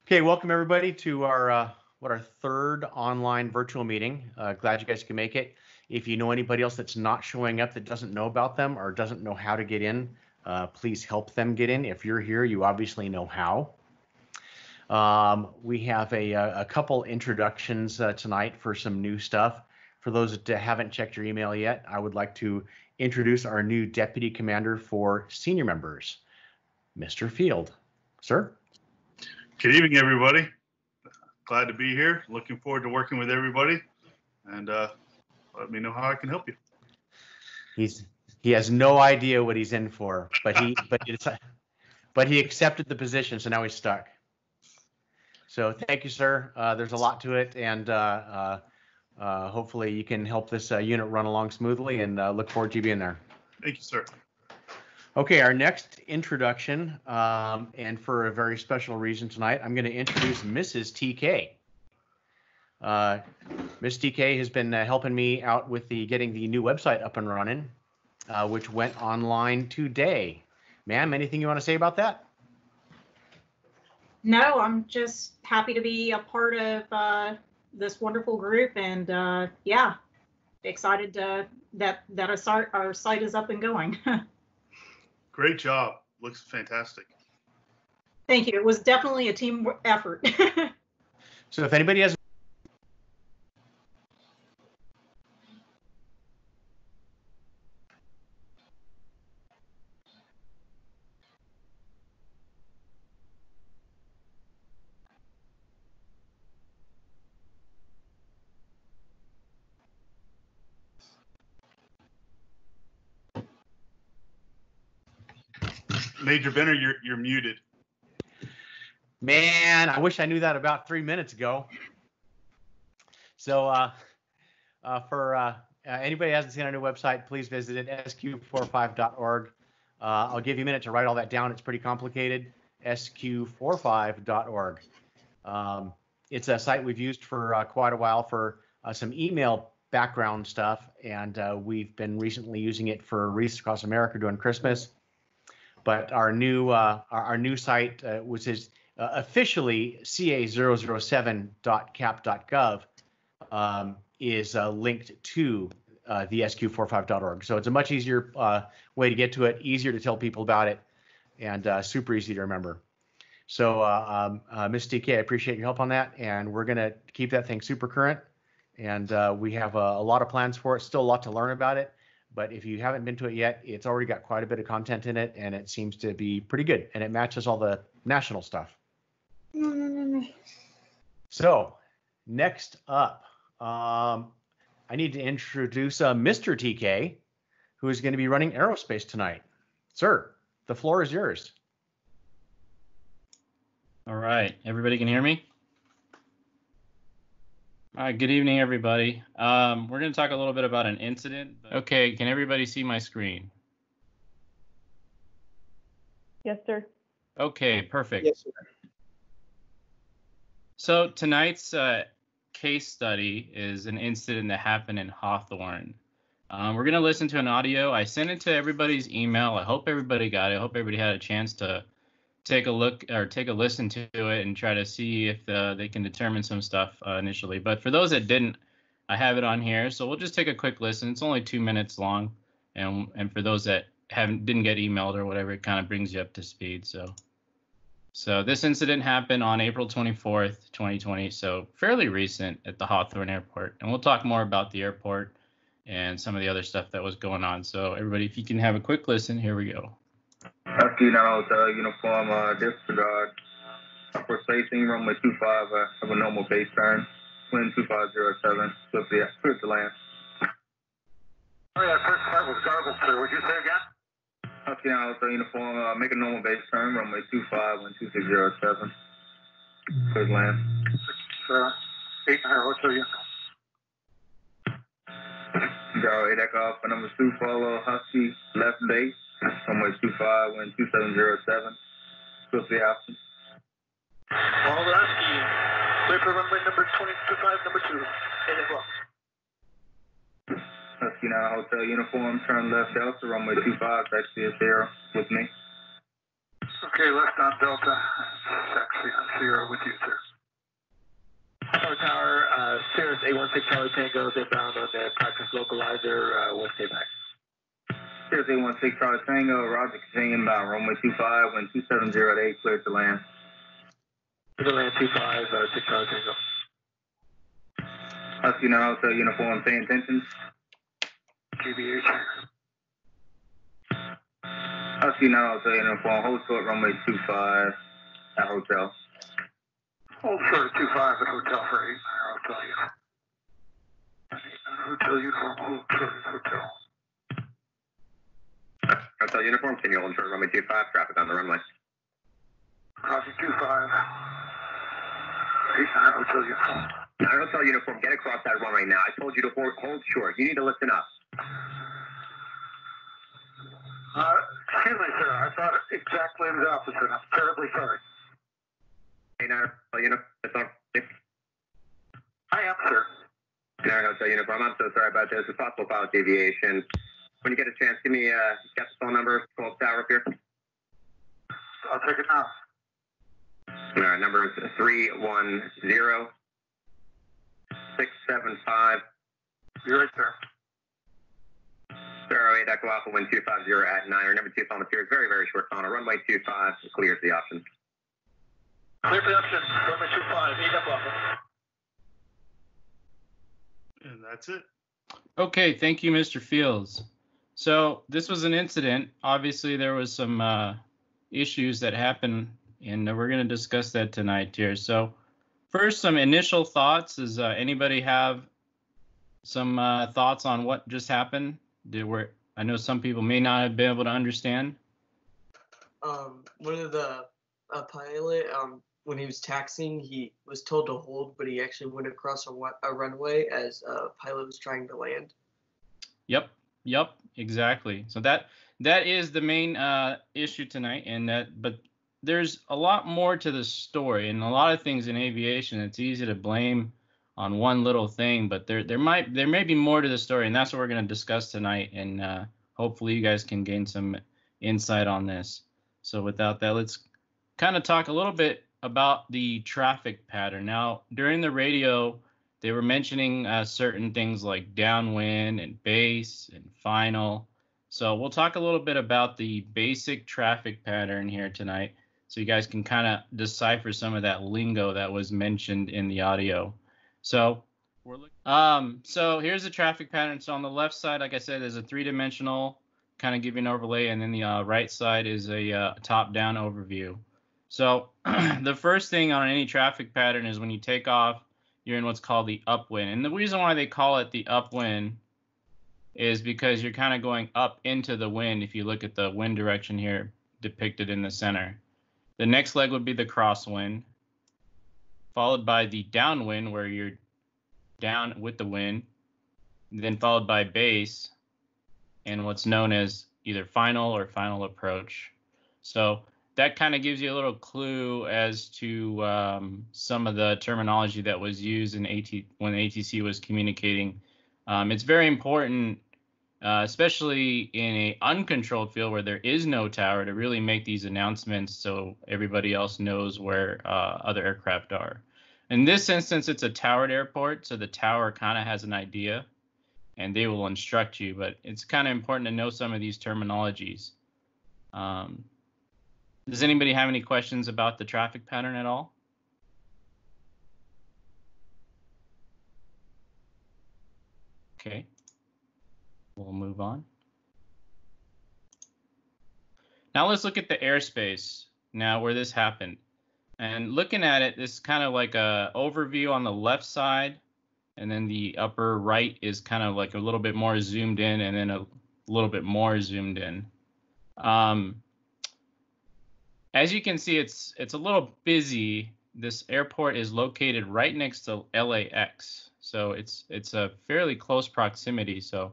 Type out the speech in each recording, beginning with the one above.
Okay, welcome everybody to our third online virtual meeting. Glad you guys can make it. If you know anybody else that's not showing up that doesn't know about them or doesn't know how to get in, please help them get in. If you're here, you obviously know how. We have a couple introductions tonight for some new stuff. For those that haven't checked your email yet, I would like to introduce our new Deputy Commander for Senior Members, Mr. Field. Sir? Good evening, everybody. Glad to be here. Looking forward to working with everybody, and let me know how I can help you. He has no idea what he's in for, but he accepted the position, so now he's stuck. So thank you, sir. There's a lot to it, and hopefully you can help this unit run along smoothly, and look forward to you being there. Thank you, sir. Okay, our next introduction, and for a very special reason tonight, I'm going to introduce Mrs. TK. Miss TK has been helping me out with getting the new website up and running, which went online today. Ma'am, anything you want to say about that? No, I'm just happy to be a part of this wonderful group, and yeah, excited that our site is up and going. Great job. Looks fantastic. Thank you. It was definitely a team effort. So if anybody has Major Benner, you're muted. Man, I wish I knew that about 3 minutes ago. So for anybody who hasn't seen our new website, please visit it, SQ45.org. I'll give you a minute to write all that down. It's pretty complicated, SQ45.org. It's a site we've used for quite a while for some email background stuff, and we've been recently using it for Wreaths Across America during Christmas. But our new site, which is officially ca007.cap.gov, is linked to the SQ45.org. So it's a much easier way to get to it, easier to tell people about it, and super easy to remember. So Ms. DK, I appreciate your help on that, and we're going to keep that thing super current. And we have a lot of plans for it, still a lot to learn about it. But if you haven't been to it yet, it's already got quite a bit of content in it, and it seems to be pretty good, and it matches all the national stuff. So next up, I need to introduce Mr. TK, who is going to be running Aerospace tonight. Sir, the floor is yours. All right, everybody can hear me? All right, good evening, everybody. We're going to talk a little bit about an incident. Okay, can everybody see my screen? Yes, sir. Okay, perfect. Yes, sir. So tonight's case study is an incident that happened in Hawthorne. We're going to listen to an audio. I sent it to everybody's email. I hope everybody got it. I hope everybody had a chance to take a look or take a listen to it and try to see if they can determine some stuff initially. But for those that didn't, I have it on here. So we'll just take a quick listen. It's only 2 minutes long. And for those that didn't get emailed or whatever, it kind of brings you up to speed. So this incident happened on April 24th, 2020. So fairly recent at the Hawthorne Airport. And we'll talk more about the airport and some of the other stuff that was going on. So everybody, if you can have a quick listen, here we go. SQ9 Hotel uniform, disregard. For spacing, runway 25, have a normal base turn. Wind 2507, swiftly clear to land. Oh yeah, first part was garbled, sir. Would you say again? SQ9 Hotel uniform, make a normal base turn, runway 25, wind 2607. Clear to land. 800, what's your uniform? Go 8 echo for number 2, follow Husky, left base. Runway 25, wind 2707. Swiftly option. Follow the Husky. Clear for runway number 25, number 2. 8 o'clock. Husky 9 Hotel uniform, turn left Delta, runway 25, taxi is 0 with me. Okay, left on Delta. Taxi. 0 with you, sir. Tower, Cirrus 816 Charlie Tango, they're bound on the practice localizer, we'll stay back. Cirrus 816 Charlie Tango, Roger, continuing inbound, runway 25, wind 270 at 8, cleared to land. To the land 25, 6 Charlie Tango. Husky 9 Hotel uniform, pay attention. GBH. Husky 9 Hotel uniform, hold short, runway 25 at hotel. Hold short 25 at hotel for 8, I'll tell you. Hotel uniform, hold short at hotel. Hotel uniform, can you hold short, runway 25, traffic on the runway. Copy 25. 8 hotel uniform. 9 Hotel uniform, get across that runway now. I told you to hold short. You need to listen up. Excuse me, sir. I thought exactly the opposite. I'm terribly sorry. 9 Hotel uniform, it's on. I am, sir. 9 Hotel uniform, I'm so sorry about this. It's possible pilot deviation. When you get a chance, give me got the phone number, 12 tower up here. I'll take it now. All right, number is 310-675. You're right, sir. 08 Echo Alpha, wind 250 at 9. Remember, 2 phone appears very, very short phone. Runway 25 clears the options. Clear the options. Runway 25, 8 Echo Alpha. And that's it. Okay, thank you, Mr. Fields. So this was an incident. Obviously, there was some issues that happened, and we're going to discuss that tonight here. So first, some initial thoughts. Does anybody have some thoughts on what just happened? I know some people may not have been able to understand. One of the pilot, when he was taxiing, he was told to hold, but he actually went across a runway as a pilot was trying to land. Yep, exactly. So that is the main issue tonight, but there's a lot more to the story, and a lot of things in aviation. It's easy to blame on one little thing, but there may be more to the story, and that's what we're going to discuss tonight, and hopefully you guys can gain some insight on this. So without that, let's kind of talk a little bit about the traffic pattern. Now, during the radio, they were mentioning certain things like downwind and base and final. So we'll talk a little bit about the basic traffic pattern here tonight, so you guys can kind of decipher some of that lingo that was mentioned in the audio. So so here's the traffic pattern. So on the left side, like I said, there's a three-dimensional kind of giving overlay, and then the right side is a top-down overview. So the first thing on any traffic pattern is when you take off, you're in what's called the upwind. And the reason why they call it the upwind is because you're kind of going up into the wind if you look at the wind direction here depicted in the center. The next leg would be the crosswind, followed by the downwind, where you're down with the wind, then followed by base, and what's known as either final or final approach. So that kind of gives you a little clue as to some of the terminology that was used in when ATC was communicating. It's very important, especially in an uncontrolled field where there is no tower, to really make these announcements so everybody else knows where other aircraft are. In this instance, it's a towered airport, so the tower kind of has an idea, and they will instruct you. But it's kind of important to know some of these terminologies. Does anybody have any questions about the traffic pattern at all? Okay, we'll move on. Now let's look at the airspace now where this happened. And looking at it, this is kind of like a overview on the left side, and then the upper right is kind of like a little bit more zoomed in, and then a little bit more zoomed in. As you can see, it's a little busy. This airport is located right next to LAX, so it's a fairly close proximity. So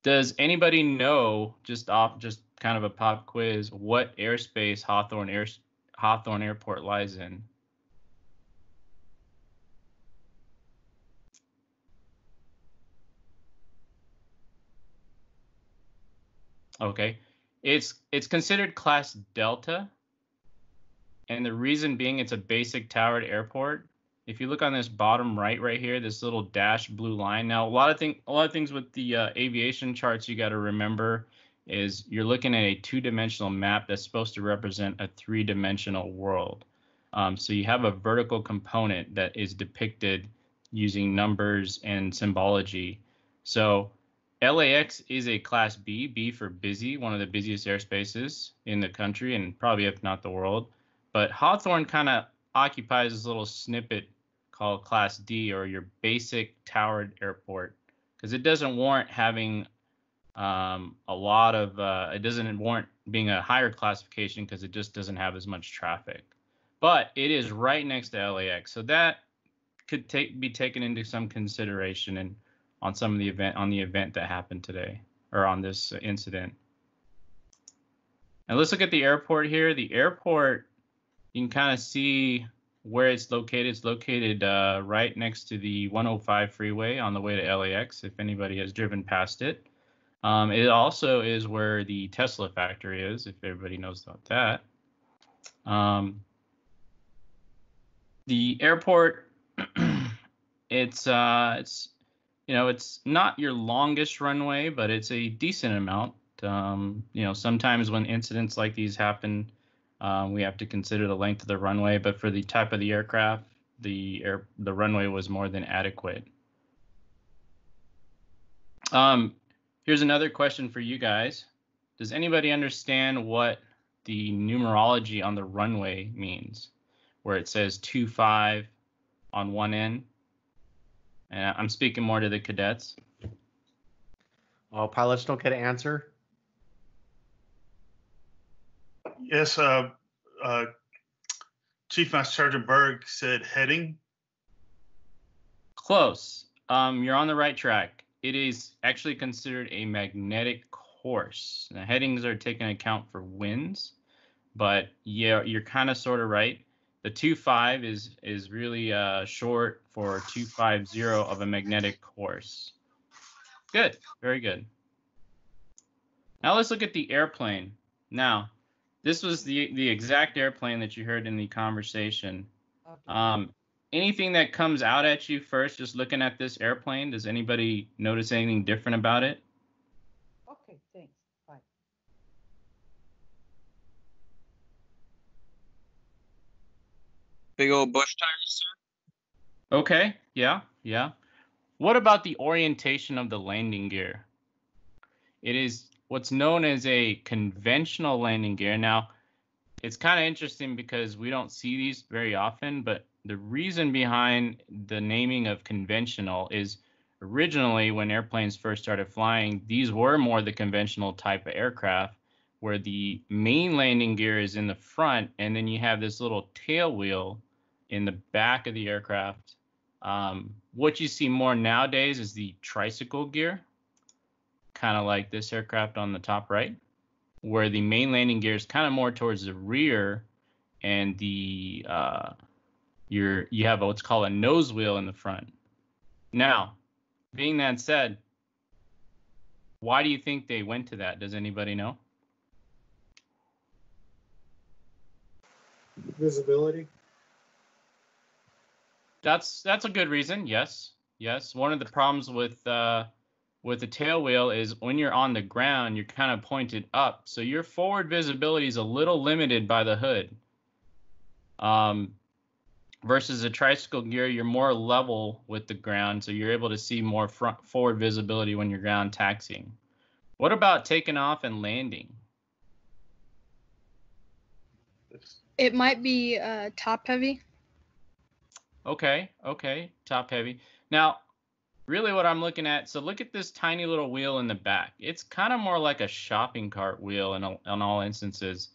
does anybody know, just kind of a pop quiz, what airspace Hawthorne Airport lies in? Okay, it's considered Class Delta, And the reason being, it's a basic towered airport. If you look on this bottom right here, this little dashed blue line. Now, a lot of things with the aviation charts you got to remember is you're looking at a two-dimensional map that's supposed to represent a three-dimensional world. So you have a vertical component that is depicted using numbers and symbology. So LAX is a class B, B for busy, one of the busiest airspaces in the country and probably if not the world. But Hawthorne kind of occupies this little snippet called class D, or your basic towered airport, because it doesn't warrant having a lot of, it doesn't warrant being a higher classification because it just doesn't have as much traffic. But it is right next to LAX, so that could be taken into some consideration and on some of the event that happened today, or on this incident. Now let's look at the airport here. The airport, you can kind of see where it's located. It's located right next to the 105 freeway on the way to LAX, if anybody has driven past it. It also is where the Tesla factory is, if everybody knows about that. The airport, it's it's not your longest runway, but it's a decent amount. Sometimes when incidents like these happen, we have to consider the length of the runway, but for the type of the aircraft, the runway was more than adequate. Here's another question for you guys. Does anybody understand what the numerology on the runway means, where it says 25 on one end? And I'm speaking more to the cadets. Oh, pilots don't get an answer. Yes, Chief Master Sergeant Berg said heading. Close. You're on the right track. It is actually considered a magnetic course. The headings are taken account for winds, but yeah, you're kind of sort of right. The 25 is really short for 250 of a magnetic course. Good, very good. Now let's look at the airplane. Now, this was the exact airplane that you heard in the conversation. Okay. Anything that comes out at you first, just looking at this airplane, does anybody notice anything different about it? Okay, thanks. Bye. Big old bush tires, sir. Okay, yeah. What about the orientation of the landing gear? It is what's known as a conventional landing gear. Now, it's kind of interesting because we don't see these very often, but the reason behind the naming of conventional is originally when airplanes first started flying, these were more the conventional type of aircraft where the main landing gear is in the front and then you have this little tail wheel in the back of the aircraft. What you see more nowadays is the tricycle gear, kind of like this aircraft on the top right, where the main landing gear is kind of more towards the rear, and the you have what's called a nose wheel in the front. Now, being that said, why do you think they went to that? Does anybody know? Visibility. That's a good reason. Yes. One of the problems with the tail wheel is when you're on the ground, you're kind of pointed up, so your forward visibility is a little limited by the hood. Versus a tricycle gear, you're more level with the ground, so you're able to see more forward visibility when you're ground taxiing. What about taking off and landing? It might be top heavy. Okay, top heavy. Now, really what I'm looking at, so look at this tiny little wheel in the back. It's kind of more like a shopping cart wheel in all instances,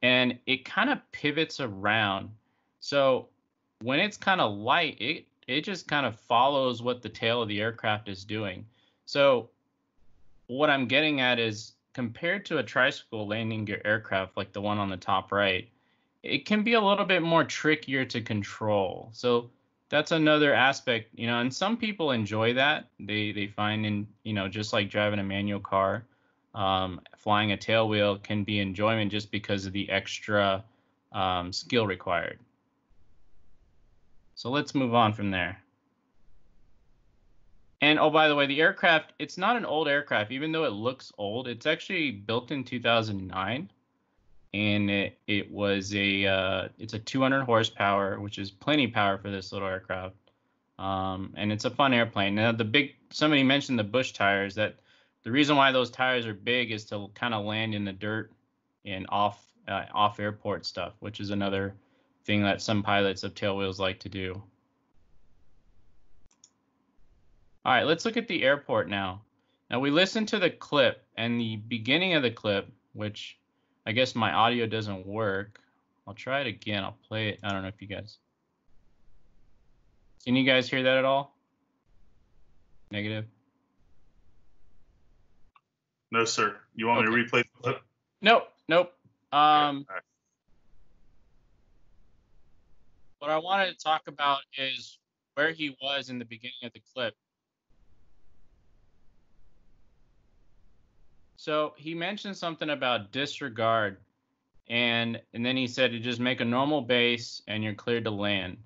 and it kind of pivots around. So when it's kind of light, it just kind of follows what the tail of the aircraft is doing. So what I'm getting at is, compared to a tricycle landing gear aircraft like the one on the top right, it can be a little bit more trickier to control. So that's another aspect, and some people enjoy that. They find just like driving a manual car, flying a tail wheel can be enjoyment just because of the extra skill required. So let's move on from there. And oh, by the way, the aircraft, it's not an old aircraft, even though it looks old. It's actually built in 2009. And it's a 200 horsepower, which is plenty power for this little aircraft. And it's a fun airplane. Now, somebody mentioned the bush tires. That the reason why those tires are big is to kind of land in the dirt and off airport stuff, which is another thing that some pilots of tailwheels like to do. All right, let's look at the airport now. Now we listened to the clip, and the beginning of the clip, which I guess my audio doesn't work. I'll try it again. I'll play it. I don't know if you guys. Can you guys hear that at all? Negative? No, sir. You want me to replay the clip? Nope. Okay, all right. What I wanted to talk about is where he was in the beginning of the clip. So he mentioned something about disregard, and then he said to just make a normal base and you're cleared to land.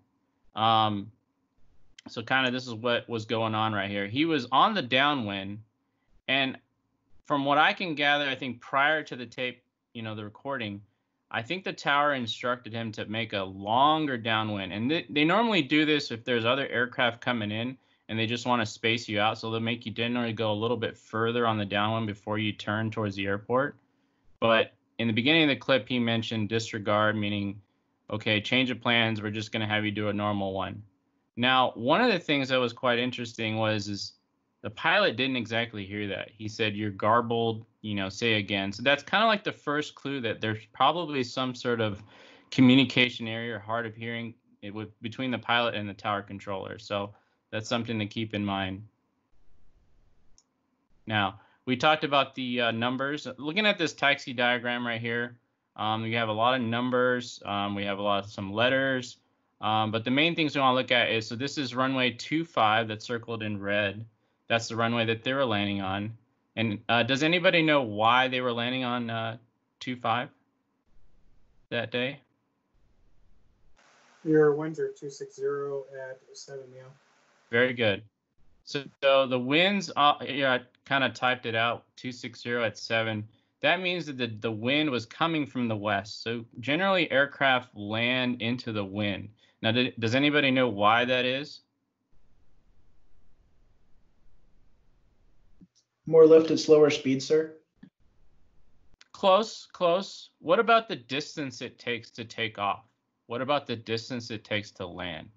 So kind of this is what was going on right here. He was on the downwind, and from what I can gather, I think prior to the tape, the recording, I think the tower instructed him to make a longer downwind. And they normally do this if there's other aircraft coming in and they just want to space you out. So they'll make you generally go a little bit further on the downwind before you turn towards the airport. But in the beginning of the clip, he mentioned disregard, meaning, okay, change of plans. We're just going to have you do a normal one. Now, one of the things that was quite interesting is the pilot didn't exactly hear that. He said, you're garbled, say again. So that's kind of like the first clue that there's probably some sort of communication area or hard of hearing between the pilot and the tower controller. So that's something to keep in mind. Now, we talked about the numbers. Looking at this taxi diagram right here, we have a lot of numbers. We have some letters. But the main things we want to look at is, so this is runway 25 that's circled in red. That's the runway that they were landing on. And does anybody know why they were landing on 25 that day? Your winds are 260 at 7, yeah. Very good. So the winds, I kind of typed it out, 260 at 7. That means that the wind was coming from the west. So generally aircraft land into the wind. Now, does anybody know why that is? More lift at slower speed, sir. Close. What about the distance it takes to take off? What about the distance it takes to land?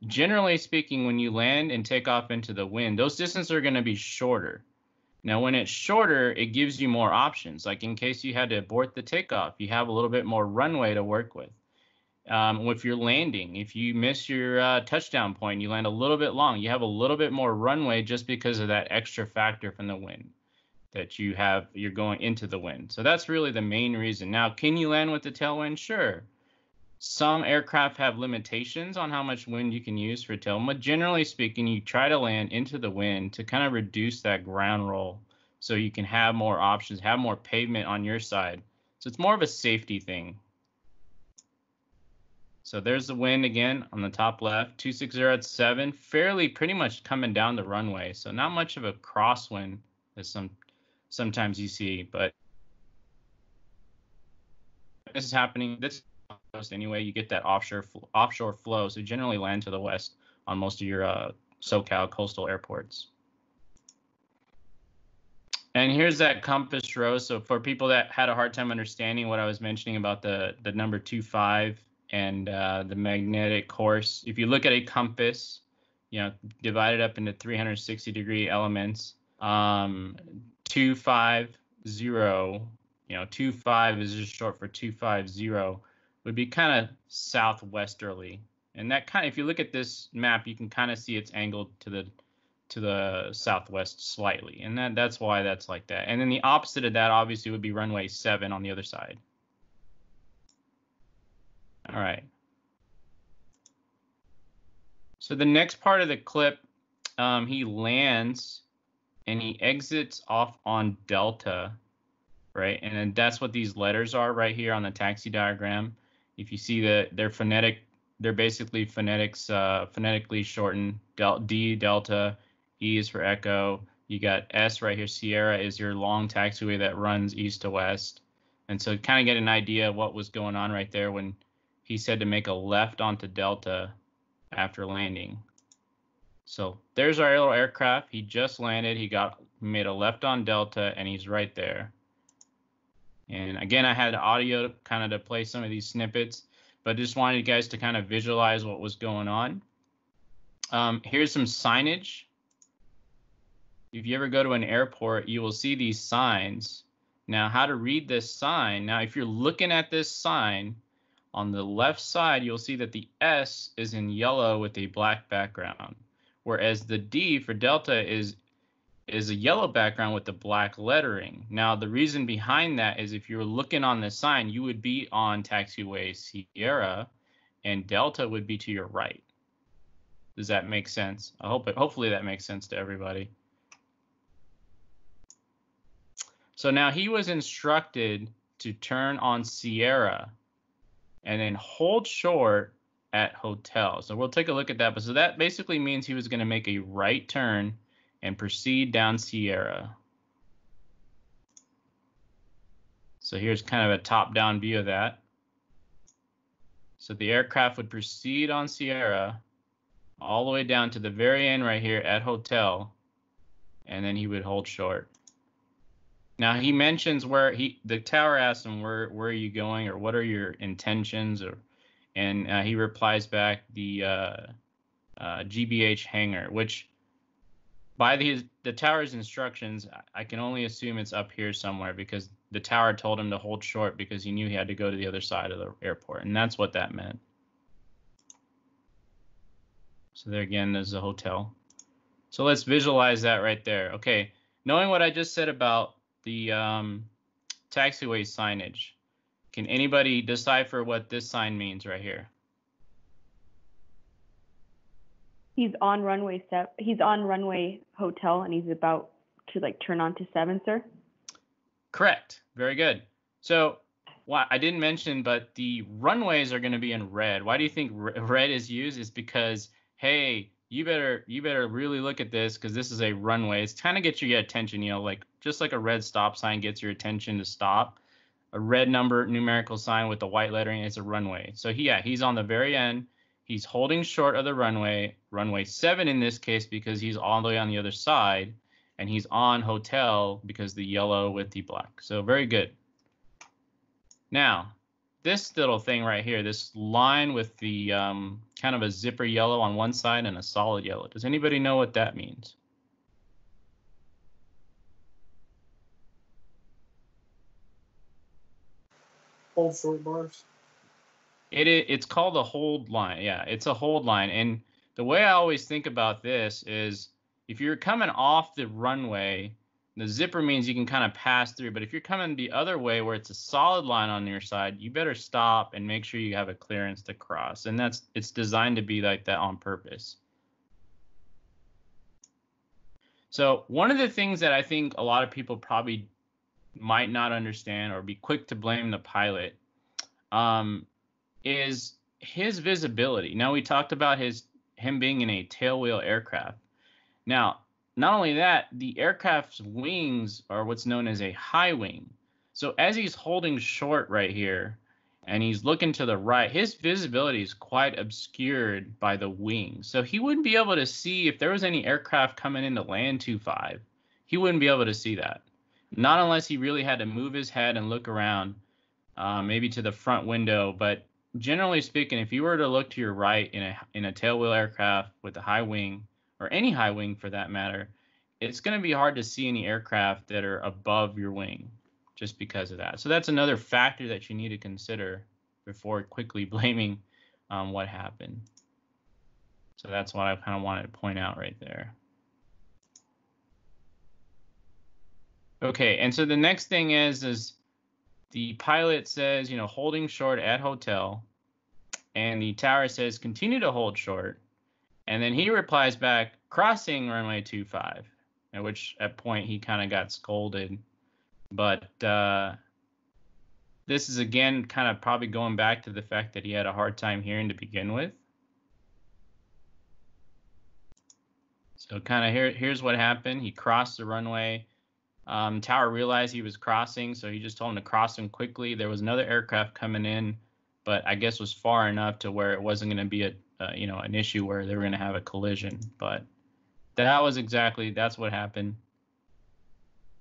Generally speaking, when you land and take off into the wind, those distances are going to be shorter. Now, when it's shorter, it gives you more options. Like in case you had to abort the takeoff, you have a little bit more runway to work with. If you're landing, if you miss your touchdown point, you land a little bit long, you have a little bit more runway just because of that extra factor from the wind that you're going into the wind. So that's really the main reason. Now, can you land with the tailwind? Sure. Some aircraft have limitations on how much wind you can use for tailwind, but generally speaking, you try to land into the wind to kind of reduce that ground roll so you can have more options, have more pavement on your side. So it's more of a safety thing. So there's the wind again on the top left, 260 at 7, fairly pretty much coming down the runway. So not much of a crosswind as sometimes you see, but this is happening. This coast anyway, you get that offshore flow. So you generally land to the west on most of your SoCal coastal airports. And here's that compass rose. So for people that had a hard time understanding what I was mentioning about the number 25 and the magnetic course, if you look at a compass, divided up into 360-degree elements, 250, 25 is just short for 250, would be kind of southwesterly. And that kind of, if you look at this map, you can kind of see it's angled to the southwest slightly, and that's why that's like that. And then the opposite of that obviously would be runway 7 on the other side. All right. So the next part of the clip, he lands and he exits off on Delta, right? And then that's what these letters are right here on the taxi diagram. If you see that they're basically phonetically shortened. D, delta, E is for echo. You got S right here. Sierra is your long taxiway that runs east to west. And so kind of get an idea of what was going on right there when he said to make a left onto delta after landing. So there's our little aircraft. He just landed. He made a left on delta, and he's right there. And again, I had audio kind of to play some of these snippets, but just wanted you guys to kind of visualize what was going on. Here's some signage. If you ever go to an airport, you will see these signs. Now, how to read this sign. Now, if you're looking at this sign, on the left side, you'll see that the S is in yellow with a black background, whereas the D for Delta is a yellow background with the black lettering. Now, the reason behind that is if you were looking on the sign, you would be on taxiway Sierra, and Delta would be to your right. Does that make sense? Hopefully that makes sense to everybody. So now he was instructed to turn on Sierra and then hold short at hotel. So we'll take a look at that. But so that basically means he was going to make a right turn and proceed down Sierra. So here's kind of a top-down view of that. So the aircraft would proceed on Sierra all the way down to the very end right here at hotel, and then he would hold short. Now he mentions the tower asks him where are you going or what are your intentions, and he replies back the GBH hangar, which by the tower's instructions, I can only assume it's up here somewhere because the tower told him to hold short because he knew he had to go to the other side of the airport, and that's what that meant. So there again, there's a hotel. So let's visualize that right there. Okay, knowing what I just said about the taxiway signage, can anybody decipher what this sign means right here? He's on runway hotel, and he's about to turn on to 7, sir. Correct. Very good. So what I didn't mention, but the runways are going to be in red. Why do you think red is used? Is because, hey, you better really look at this because this is a runway. It's kind of gets your attention, just like a red stop sign gets your attention to stop. A red numerical sign with the white lettering is a runway. So he's on the very end. He's holding short of the runway 7 in this case because he's all the way on the other side, and he's on hotel because the yellow with the black. So very good. Now, this little thing right here, this line with the kind of a zipper yellow on one side and a solid yellow. Does anybody know what that means? Hold short bars. It's called a hold line. Yeah, it's a hold line. And the way I always think about this is if you're coming off the runway, the zipper means you can kind of pass through. But if you're coming the other way where it's a solid line on your side, you better stop and make sure you have a clearance to cross. And it's designed to be like that on purpose. So one of the things that I think a lot of people probably might not understand or be quick to blame the pilot is his visibility. Now, we talked about him being in a tailwheel aircraft. Now, not only that, the aircraft's wings are what's known as a high wing. So as he's holding short right here and he's looking to the right, his visibility is quite obscured by the wings. So he wouldn't be able to see if there was any aircraft coming in to land 2-5. He wouldn't be able to see that. Not unless he really had to move his head and look around, maybe to the front window. But generally speaking, if you were to look to your right in a tailwheel aircraft with a high wing, or any high wing for that matter, it's going to be hard to see any aircraft that are above your wing just because of that. So that's another factor that you need to consider before quickly blaming what happened. So that's what I kind of wanted to point out right there. Okay, and so the next thing is the pilot says, holding short at hotel, and the tower says continue to hold short, and then he replies back crossing runway 25, at which point he kind of got scolded, but This is again kind of probably going back to the fact that he had a hard time hearing to begin with. So kind of here's what happened. He crossed the runway. Tower realized he was crossing, so he just told him to cross him quickly. There was another aircraft coming in, but I guess was far enough to where it wasn't going to be an issue where they were going to have a collision. But that's what happened,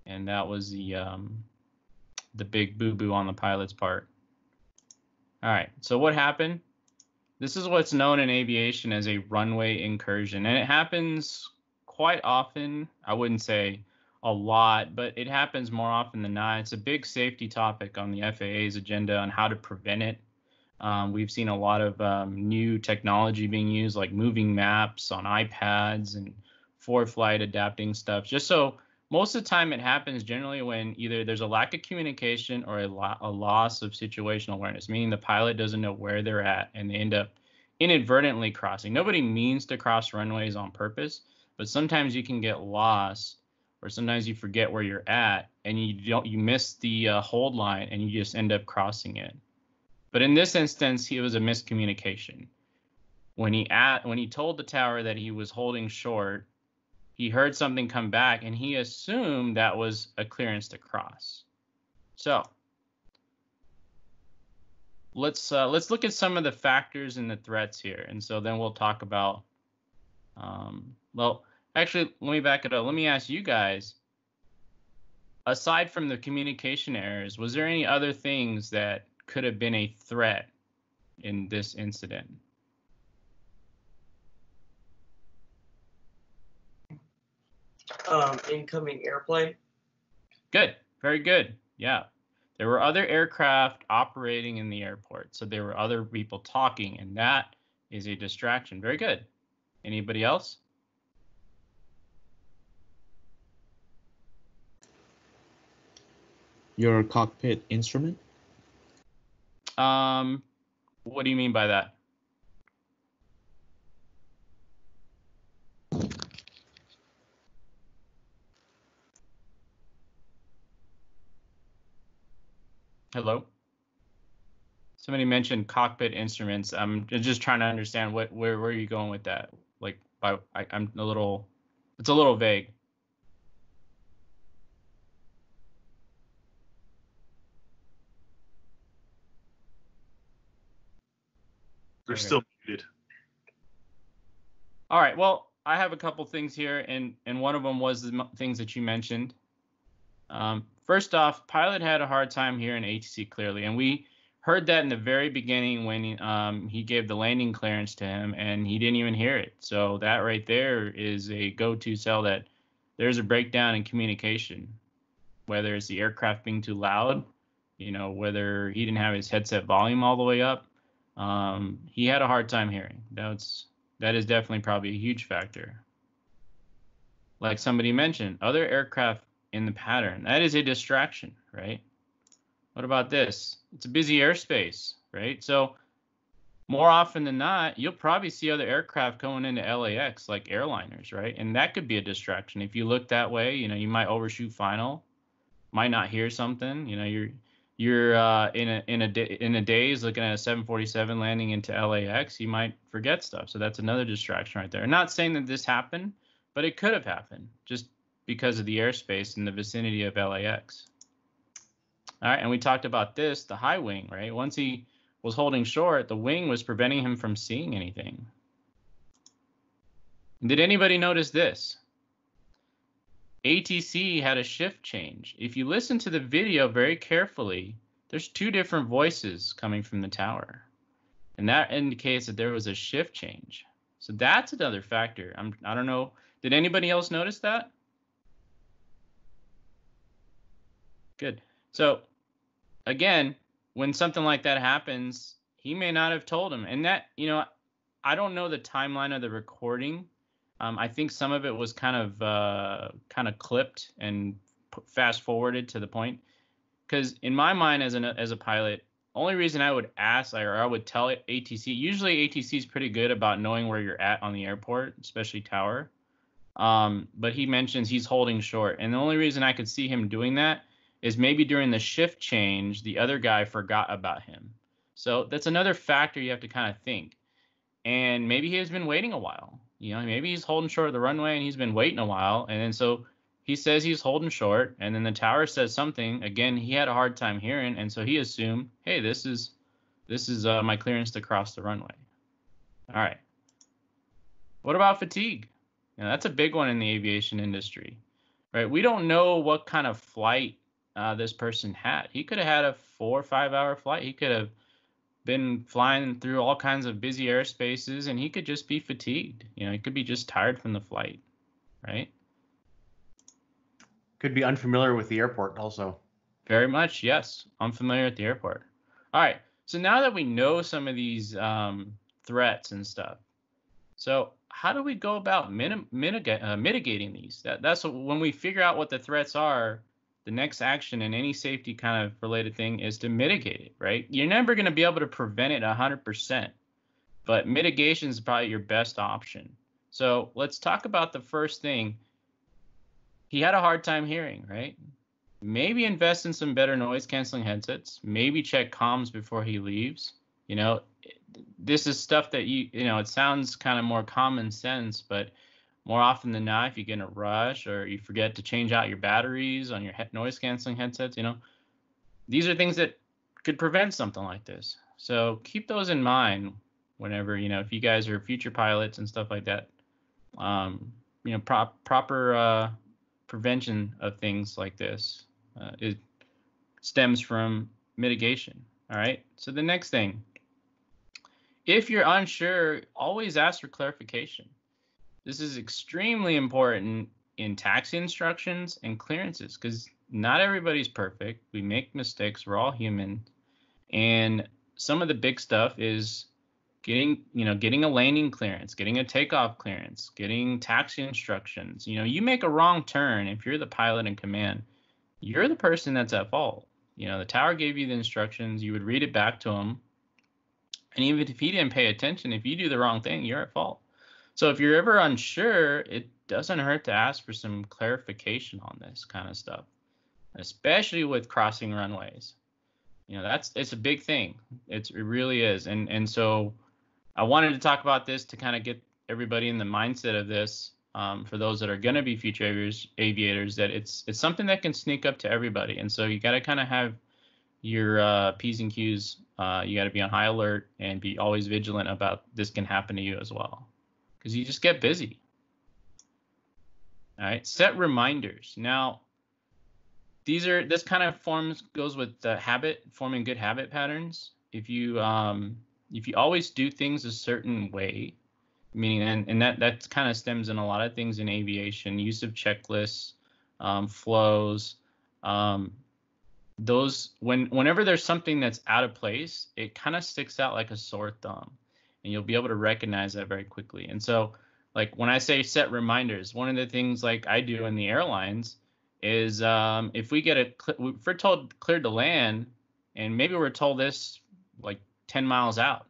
and that was the big boo-boo on the pilot's part. All right, so what happened? This is what's known in aviation as a runway incursion, and it happens quite often. I wouldn't say a lot, but it happens more often than not. It's a big safety topic on the FAA's agenda on how to prevent it. We've seen a lot of new technology being used, like moving maps on iPads and for-flight adapting stuff. Just so most of the time it happens generally when either there's a lack of communication or a loss of situational awareness, meaning the pilot doesn't know where they're at and they end up inadvertently crossing. Nobody means to cross runways on purpose, but sometimes you can get lost, or sometimes you forget where you're at and you miss the hold line and you just end up crossing it. But in this instance, it was a miscommunication. When he told the tower that he was holding short, he heard something come back and he assumed that was a clearance to cross. So let's look at some of the factors and the threats here, and so then we'll talk about. Well, actually, let me back it up. Let me ask you guys. Aside from the communication errors, was there any other things that could have been a threat in this incident? Incoming airplane. Good. Very good. Yeah. There were other aircraft operating in the airport, so there were other people talking, and that is a distraction. Very good. Anybody else? Your cockpit instrument? What do you mean by that? Hello? Somebody mentioned cockpit instruments. I'm just trying to understand where are you going with that? Like, I'm a little, it's a little vague. They're still muted. All right. Well, I have a couple things here, and one of them was the things that you mentioned. First off, pilot had a hard time hearing ATC clearly, and we heard that in the very beginning when he gave the landing clearance to him, and he didn't even hear it. So that right there is a go-to tell that there's a breakdown in communication, whether it's the aircraft being too loud, whether he didn't have his headset volume all the way up. He had a hard time hearing. That is definitely probably a huge factor. Like somebody mentioned, other aircraft in the pattern. That is a distraction, right? What about this? It's a busy airspace, right? So more often than not, you'll probably see other aircraft going into LAX, like airliners, right? And that could be a distraction. If you look that way, you might overshoot final, might not hear something. You're in a daze looking at a 747 landing into LAX, you might forget stuff. So that's another distraction right there. I'm not saying that this happened, but it could have happened just because of the airspace in the vicinity of LAX. All right, and we talked about this, the high wing, right? Once he was holding short, the wing was preventing him from seeing anything. Did anybody notice this? ATC had a shift change. If you listen to the video very carefully, there's two different voices coming from the tower. And that indicates that there was a shift change. So that's another factor. I don't know. Did anybody else notice that? Good. So again, when something like that happens, he may not have told him. And that, I don't know the timeline of the recording. I think some of it was kind of clipped and fast forwarded to the point. Because in my mind, as a pilot, only reason I would ask or I would tell ATC, usually ATC is pretty good about knowing where you're at on the airport, especially tower. But he mentions he's holding short, and the only reason I could see him doing that is maybe during the shift change, the other guy forgot about him. So that's another factor you have to kind of think. And maybe he has been waiting a while. You know, maybe he's holding short of the runway and he's been waiting a while. And then so he says he's holding short, and then the tower says something. Again, he had a hard time hearing, and so he assumed, hey, this is my clearance to cross the runway. All right. What about fatigue? Now, that's a big one in the aviation industry, right? We don't know what kind of flight this person had. He could have had a 4 or 5 hour flight. He could have been flying through all kinds of busy airspaces, and he could just be fatigued. You know, he could be just tired from the flight, right? Could be unfamiliar with the airport also. Very much, yes. Unfamiliar with the airport. All right. So now that we know some of these threats and stuff, so how do we go about mitigating these? That's when we figure out what the threats are, the next action in any safety kind of related thing is to mitigate it, right? You're never going to be able to prevent it 100%, but mitigation is probably your best option. So let's talk about the first thing. He had a hard time hearing, right? Maybe invest in some better noise canceling headsets. Maybe check comms before he leaves. You know, this is stuff that you know, it sounds kind of more common sense, but more often than not, if you get in a rush or you forget to change out your batteries on your noise canceling headsets, you know, these are things that could prevent something like this. So keep those in mind whenever, you know, if you guys are future pilots and stuff like that, you know, proper prevention of things like this it stems from mitigation. All right. So the next thing, if you're unsure, always ask for clarification. This is extremely important in taxi instructions and clearances because not everybody's perfect. We make mistakes. We're all human. And some of the big stuff is getting a landing clearance, getting a takeoff clearance, getting taxi instructions. You know, you make a wrong turn. If you're the pilot in command, you're the person that's at fault. You know, the tower gave you the instructions. You would read it back to him. And even if he didn't pay attention, if you do the wrong thing, you're at fault. So if you're ever unsure, it doesn't hurt to ask for some clarification on this kind of stuff, especially with crossing runways. You know, it's a big thing. It really is. And so I wanted to talk about this to kind of get everybody in the mindset of this for those that are going to be future aviators, that it's something that can sneak up to everybody. And so you got to kind of have your P's and Q's. You got to be on high alert and be always vigilant about this can happen to you as well, because you just get busy. All right, set reminders. Now, this kind of goes with the forming good habit patterns. If you always do things a certain way, meaning and that kind of stems in a lot of things in aviation, use of checklists, flows, those whenever there's something that's out of place, it kind of sticks out like a sore thumb, and you'll be able to recognize that very quickly. And so, like when I say set reminders, one of the things like I do in the airlines is if we're told cleared to land, and maybe we're told this like 10 miles out,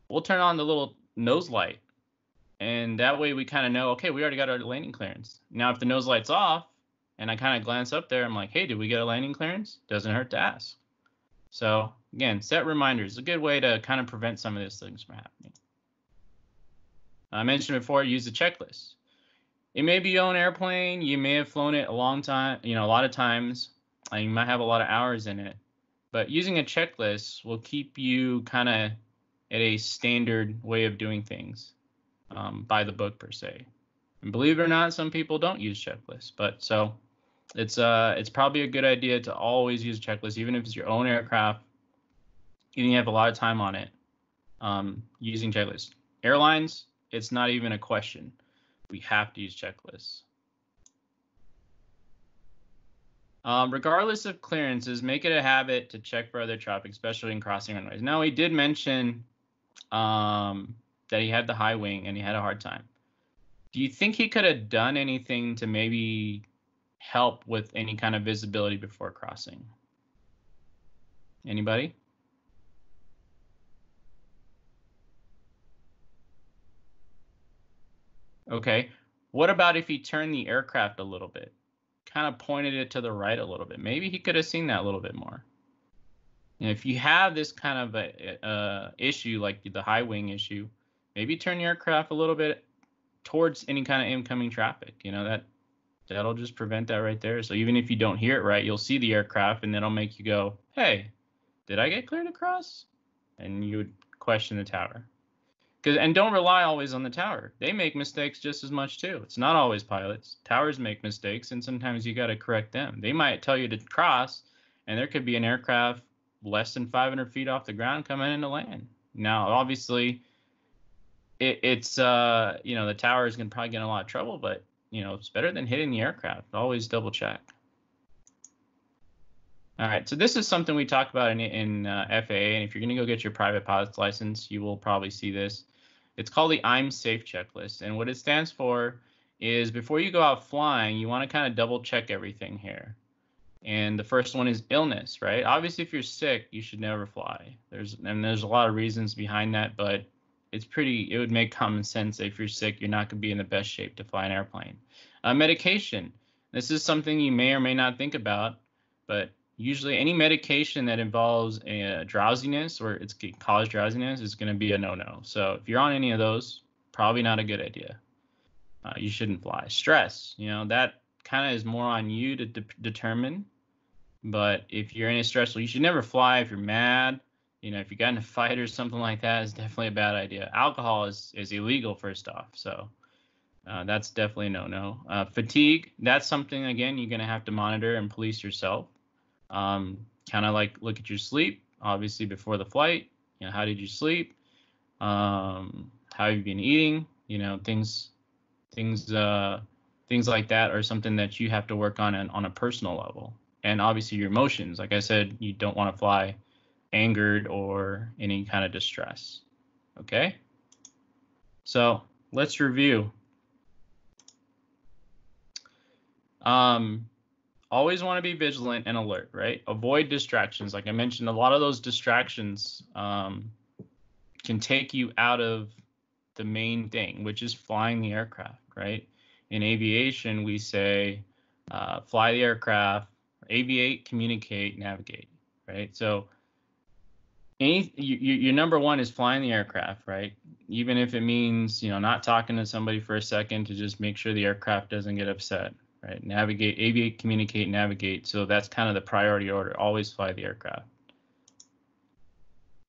we'll turn on the little nose light, and that way we kind of know, okay, we already got our landing clearance. Now if the nose light's off and I kind of glance up there, I'm like, hey, did we get a landing clearance? Doesn't hurt to ask. So again, set reminders, a good way to kind of prevent some of these things from happening. I mentioned before, use the checklist. It may be your own airplane. You may have flown it a long time, a lot of times. You might have a lot of hours in it. But using a checklist will keep you kind of at a standard way of doing things, by the book per se. And believe it or not, some people don't use checklists. But so it's probably a good idea to always use a checklist, even if it's your own aircraft. You have a lot of time on it. Using checklists. Airlines, it's not even a question. We have to use checklists. Regardless of clearances, make it a habit to check for other traffic, especially in crossing runways. Now, he did mention that he had the high wing and he had a hard time. Do you think he could have done anything to maybe help with any kind of visibility before crossing? Anybody? Okay. What about if he turned the aircraft a little bit? kind of pointed it to the right a little bit. Maybe he could have seen that a little bit more. And if you have this kind of a issue like the high wing issue, maybe turn your aircraft a little bit towards any kind of incoming traffic. You know, that'll just prevent that right there. So even if you don't hear it right, you'll see the aircraft, and that'll make you go, hey, did I get cleared across? And you would question the tower. And don't rely always on the tower. They make mistakes just as much too. It's not always pilots. Towers make mistakes, and sometimes you got to correct them. They might tell you to cross, and there could be an aircraft less than 500 feet off the ground coming in to land. Now, obviously, it's the tower is going to probably get in a lot of trouble, but it's better than hitting the aircraft. Always double check. All right, so this is something we talk about in FAA, and if you're going to go get your private pilot's license, you will probably see this. It's called the I'm Safe checklist, and what it stands for is before you go out flying, you want to kind of double check everything here. And the first one is illness, right? Obviously, if you're sick, you should never fly. There's a lot of reasons behind that, but it would make common sense that if you're sick, you're not going to be in the best shape to fly an airplane. Medication. This is something you may or may not think about, but usually any medication that involves drowsiness or it's cause drowsiness is going to be a no-no. So if you're on any of those, probably not a good idea. You shouldn't fly. Stress, that kind of is more on you to determine. But if you're in a stressful, you should never fly. If you're mad, if you got in a fight or something like that, it's definitely a bad idea. Alcohol is illegal first off, so that's definitely a no-no. Fatigue, that's something, again, you're going to have to monitor and police yourself. Kind of like look at your sleep, obviously before the flight. How did you sleep? How have you been eating? Things like that are something that you have to work on a personal level. And obviously your emotions, like I said, you don't want to fly angered or any kind of distress. Okay? So let's review. Always want to be vigilant and alert, right? Avoid distractions. Like I mentioned, a lot of those distractions can take you out of the main thing, which is flying the aircraft, right? In aviation, we say fly the aircraft, aviate, communicate, navigate, right? So your number one is flying the aircraft, right? Even if it means, not talking to somebody for a second to just make sure the aircraft doesn't get upset, right? Navigate, aviate, communicate, navigate. So that's kind of the priority order. Always fly the aircraft.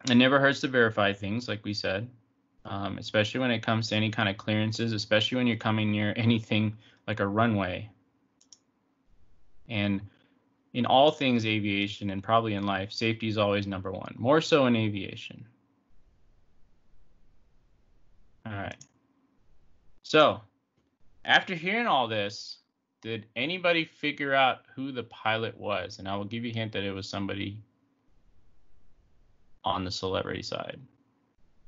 It never hurts to verify things, like we said, especially when it comes to any kind of clearances, especially when you're coming near anything like a runway. And in all things aviation and probably in life, safety is always number one, more so in aviation. All right. So after hearing all this, did anybody figure out who the pilot was? And I will give you a hint that it was somebody on the celebrity side.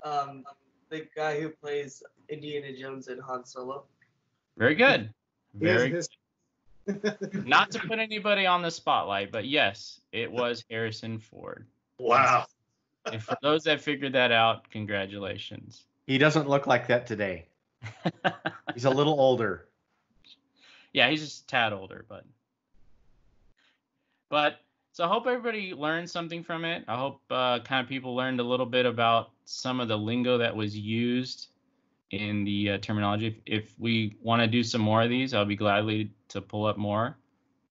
The guy who plays Indiana Jones and Han Solo. Very good. Very good. His- Not to put anybody on the spotlight, but yes, it was Harrison Ford. Wow. And for those that figured that out, congratulations. He doesn't look like that today. He's a little older. Yeah, he's just a tad older, but so I hope everybody learned something from it. I hope kind of people learned a little bit about some of the lingo that was used in the terminology. If we want to do some more of these, I'll be gladly to pull up more.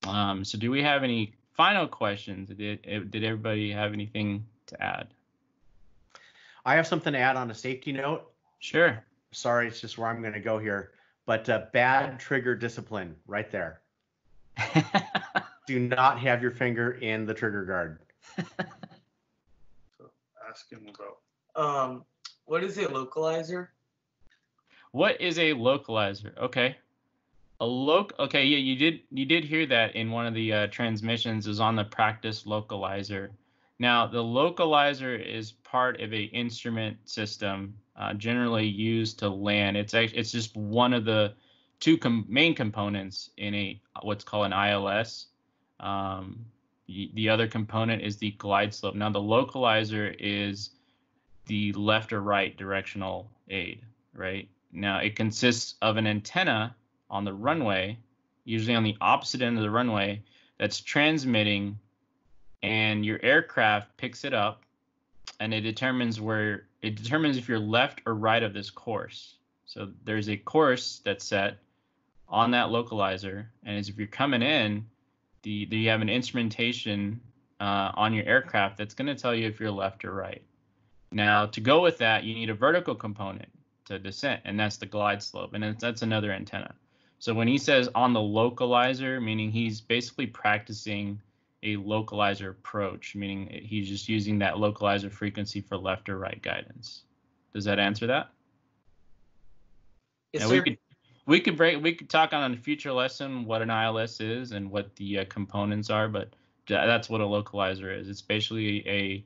So do we have any final questions? Did everybody have anything to add? I have something to add on a safety note. Sure. Sorry, it's just where I'm going to go here. But bad trigger discipline right there. Do not have your finger in the trigger guard. So ask him about. What is a localizer? What is a localizer? Okay. Okay, yeah, you did hear that in one of the transmissions is on the practice localizer. Now, the localizer is part of a instrument system generally used to land. It's just one of the two main components in what's called an ILS. The other component is the glide slope. Now, the localizer is the left or right directional aid, right? Now, it consists of an antenna on the runway usually on the opposite end of the runway, that's transmitting, and your aircraft picks it up, and it determines if you're left or right of this course. So there's a course that's set on that localizer, and as if you're coming in, you have an instrumentation on your aircraft that's going to tell you if you're left or right. Now, to go with that, you need a vertical component to descent, and that's the glide slope, and that's another antenna. So when he says on the localizer, meaning he's basically practicing a localizer approach, meaning he's just using that localizer frequency for left or right guidance. Does that answer that? Yes, and sir. we could talk on a future lesson what an ILS is and what the components are, but that's what a localizer is. It's basically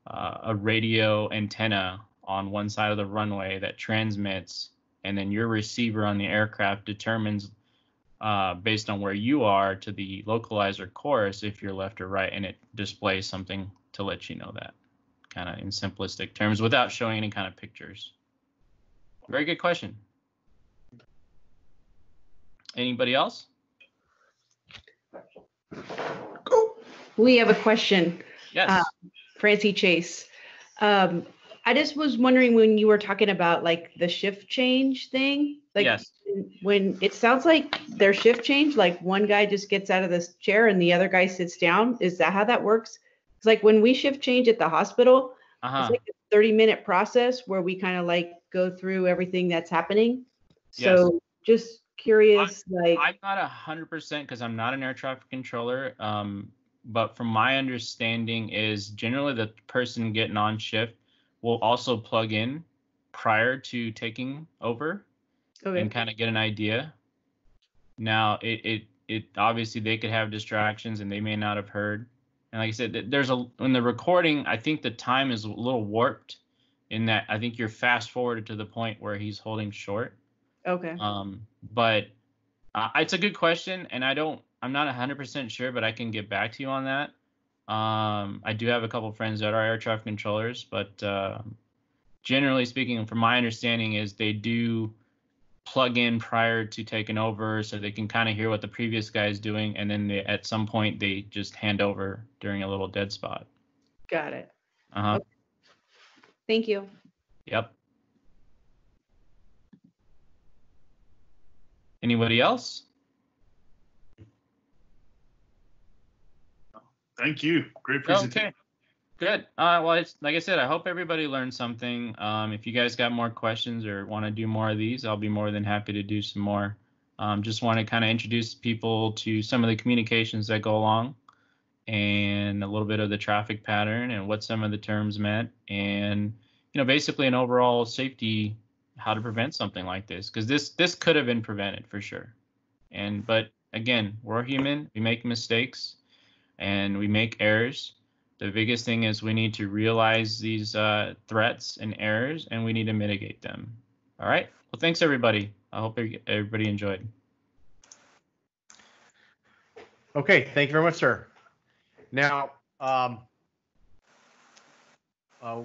a radio antenna on one side of the runway that transmits, and then your receiver on the aircraft determines based on where you are to the localizer course if you're left or right, and it displays something to let you know that, kind of in simplistic terms without showing any kind of pictures. Very good question. Anybody else? We have a question. Yes. Francie Chase. I just was wondering when you were talking about like the shift change thing, like yes. When it sounds like their shift change, like one guy just gets out of this chair and the other guy sits down. Is that how that works? It's like when we shift change at the hospital, it's like a 30-minute process where we kind of like go through everything that's happening. So just curious, I'm not 100% because I'm not an air traffic controller. But from my understanding is generally the person getting on shift will also plug in prior to taking over and kind of get an idea. Now it obviously they could have distractions and they may not have heard. And like I said, in the recording, I think the time is a little warped in that I think you're fast forwarded to the point where he's holding short. Okay. But it's a good question, and I'm not 100% sure, but I can get back to you on that. I do have a couple friends that are air traffic controllers, but generally speaking, from my understanding, is they do plug in prior to taking over so they can kind of hear what the previous guy is doing, and then at some point they just hand over during a little dead spot. Got it. Okay. Thank you. Yep. Anybody else? Thank you. Great presentation. Okay. Good. Well, it's like I said, I hope everybody learned something. If you guys got more questions or want to do more of these, I'll be more than happy to do some more. Just want to kind of introduce people to some of the communications that go along and a little bit of the traffic pattern and what some of the terms meant, and basically an overall safety, how to prevent something like this, because this could have been prevented for sure. But again, we're human, we make mistakes and we make errors. The biggest thing is we need to realize these threats and errors, and we need to mitigate them. All right. Well, thanks everybody. I hope everybody enjoyed. Okay. Thank you very much, sir. Now,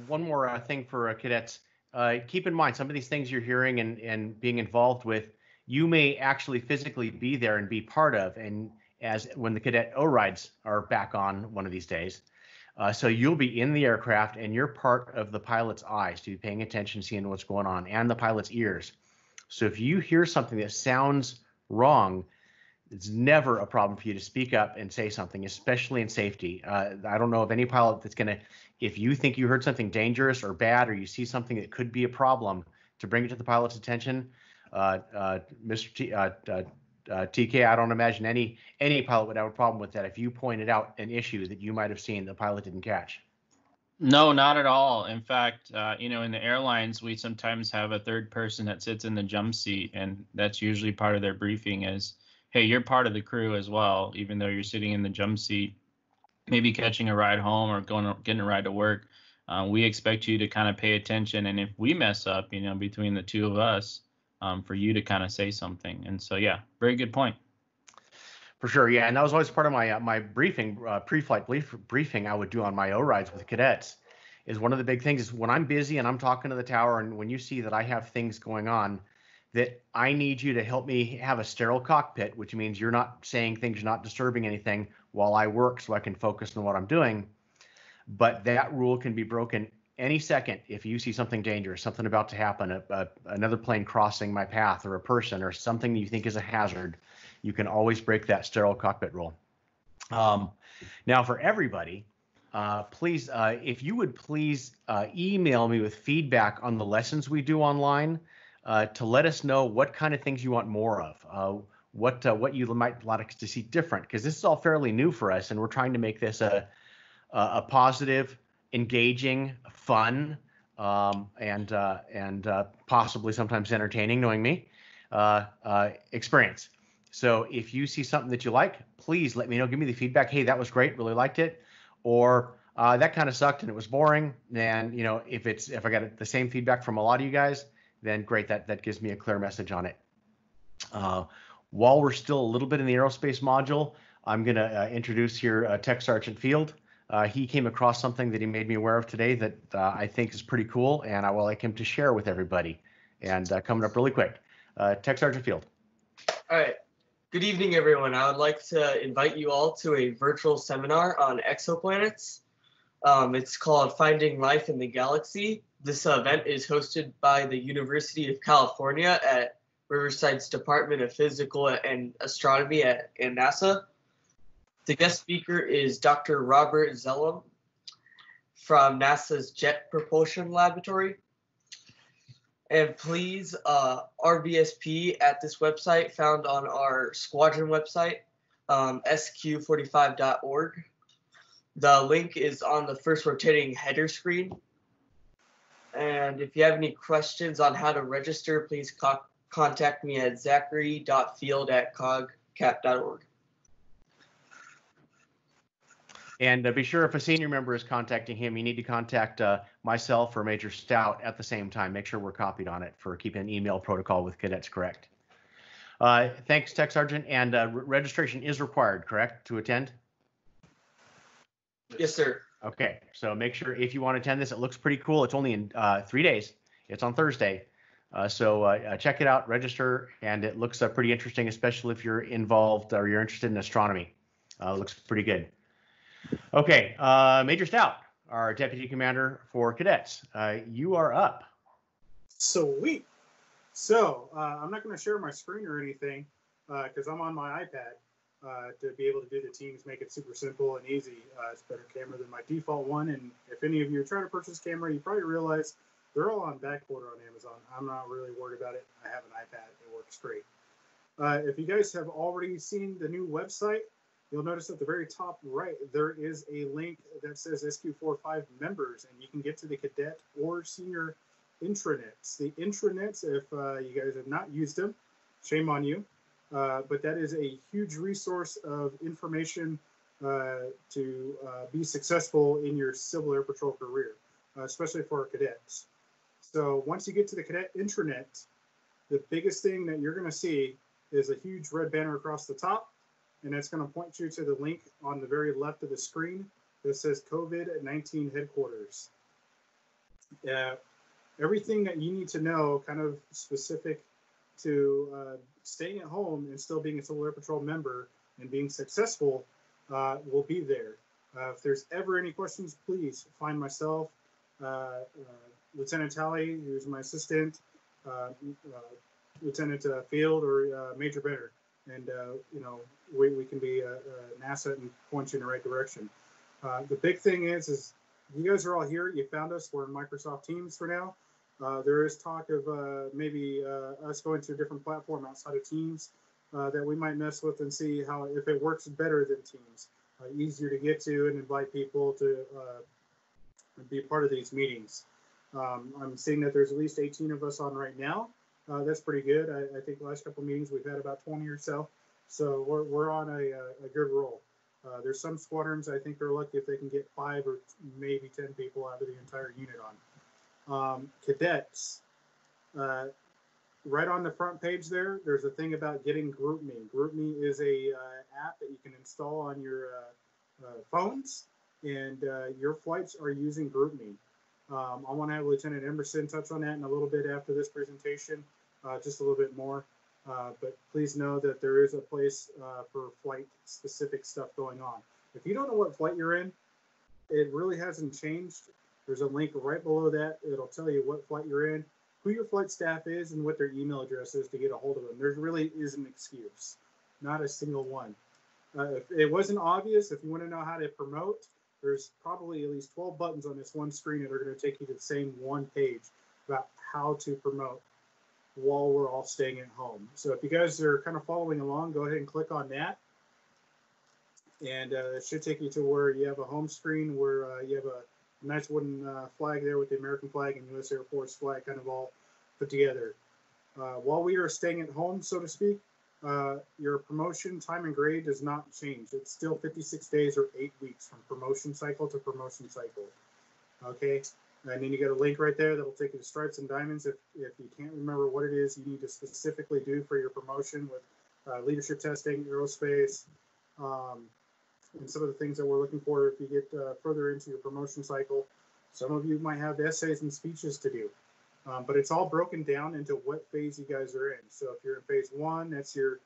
one more thing for cadets. Keep in mind some of these things you're hearing and being involved with, you may actually physically be there and be part of, and when the cadet O-rides are back on one of these days. So you'll be in the aircraft and you're part of the pilot's eyes to be paying attention, seeing what's going on, and the pilot's ears. So if you hear something that sounds wrong, it's never a problem for you to speak up and say something, especially in safety. I don't know of any pilot that's going to, if you think you heard something dangerous or bad, or you see something that could be a problem, to bring it to the pilot's attention. Mr. TK, I don't imagine any pilot would have a problem with that if you pointed out an issue that you might have seen the pilot didn't catch. No, not at all. In fact, in the airlines, we sometimes have a third person that sits in the jump seat, and that's usually part of their briefing is, hey, you're part of the crew as well, even though you're sitting in the jump seat, maybe catching a ride home or getting a ride to work. We expect you to kind of pay attention, and if we mess up, between the two of us, for you to kind of say something. And so, yeah, very good point. For sure, yeah, and that was always part of my briefing, pre-flight briefing I would do on my O-rides with cadets. Is one of the big things is when I'm busy and I'm talking to the tower, and when you see that I have things going on, that I need you to help me have a sterile cockpit, which means you're not saying things, you're not disturbing anything while I work so I can focus on what I'm doing. But that rule can be broken any second if you see something dangerous, something about to happen, another plane crossing my path, or a person, or something you think is a hazard. You can always break that sterile cockpit rule. Now, for everybody, please, if you would please email me with feedback on the lessons we do online to let us know what kind of things you want more of, what you might like to see different, because this is all fairly new for us, and we're trying to make this a positive, engaging, fun, and possibly sometimes entertaining, knowing me, experience. So if you see something that you like, please let me know. Give me the feedback. Hey, that was great. Really liked it. Or that kind of sucked and it was boring. And if I got the same feedback from a lot of you guys, then great. That gives me a clear message on it. While we're still a little bit in the aerospace module, I'm going to introduce here Tech Sergeant Field. He came across something that he made me aware of today that I think is pretty cool, and I would like him to share with everybody. And coming up really quick, Tech Sergeant Field. All right. Good evening, everyone. I would like to invite you all to a virtual seminar on exoplanets. It's called Finding Life in the Galaxy. This event is hosted by the University of California at Riverside's Department of Physical and Astronomy at NASA. The guest speaker is Dr. Robert Zellum from NASA's Jet Propulsion Laboratory. And please RBSP at this website found on our squadron website, SQ45.org. The link is on the first rotating header screen. And if you have any questions on how to register, please contact me at zachary.field@cogcap.org. And be sure if a senior member is contacting him, you need to contact myself or Major Stout at the same time. Make sure we're copied on it for keeping an email protocol with cadets correct. Thanks, Tech Sergeant. And registration is required, correct, to attend? Yes, sir. Okay, so make sure if you want to attend this, it looks pretty cool. It's only in 3 days. It's on Thursday. So check it out, register, and it looks pretty interesting, especially if you're involved or you're interested in astronomy. Looks pretty good. Okay, Major Stout, our Deputy Commander for Cadets, you are up. Sweet. So I'm not going to share my screen or anything because I'm on my iPad to be able to do the teams, make it super simple and easy. It's a better camera than my default one. And if any of you are trying to purchase a camera, you probably realize they're all on back order on Amazon. I'm not really worried about it. I have an iPad. It works great. If you guys have already seen the new website, you'll notice at the very top right, there is a link that says SQ45 members, and you can get to the cadet or senior intranets. The intranets, if you guys have not used them, shame on you. But that is a huge resource of information to be successful in your Civil Air Patrol career, especially for our cadets. So once you get to the cadet intranet, the biggest thing that you're going to see is a huge red banner across the top. And that's going to point you to the link on the very left of the screen that says COVID-19 headquarters. Everything that you need to know, kind of specific to staying at home and still being a Civil Air Patrol member and being successful, will be there. If there's ever any questions, please find myself, Lieutenant Talley, who's my assistant, Lieutenant Field, or Major Benner. And, we can be an asset and point you in the right direction. The big thing is you guys are all here. You found us. We're in Microsoft Teams for now. There is talk of maybe us going to a different platform outside of Teams that we might mess with and see if it works better than Teams. Easier to get to and invite people to be a part of these meetings. I'm seeing that there's at least 18 of us on right now. That's pretty good. I think the last couple meetings we've had about 20 or so. So we're on a good roll. There's some squadrons I think are lucky if they can get 5 or maybe 10 people out of the entire unit on. Cadets, right on the front page there's a thing about getting GroupMe. GroupMe is a app that you can install on your phones, and your flights are using GroupMe. I want to have Lieutenant Emerson touch on that in a little bit after this presentation. just a little bit more. But please know that there is a place for flight-specific stuff going on. If you don't know what flight you're in, it really hasn't changed. There's a link right below that. It'll tell you what flight you're in, who your flight staff is, and what their email address is to get a hold of them. There really is an excuse, not a single one. If it wasn't obvious, if you want to know how to promote, there's probably at least 12 buttons on this one screen that are going to take you to the same one page about how to promote while we're all staying at home. So if you guys are kind of following along, go ahead and click on that. And it should take you to where you have a home screen where you have a nice wooden flag there with the American flag and U.S. Air Force flag kind of all put together. While we are staying at home, so to speak, your promotion time and grade does not change. It's still 56 days or 8 weeks from promotion cycle to promotion cycle. Okay, and then you got a link right there that'll take you to Stripes and Diamonds. If you can't remember what it is you need to specifically do for your promotion with leadership testing, aerospace, and some of the things that we're looking for if you get further into your promotion cycle. Some of you might have essays and speeches to do. But it's all broken down into what phase you guys are in. So if you're in phase 1, that's your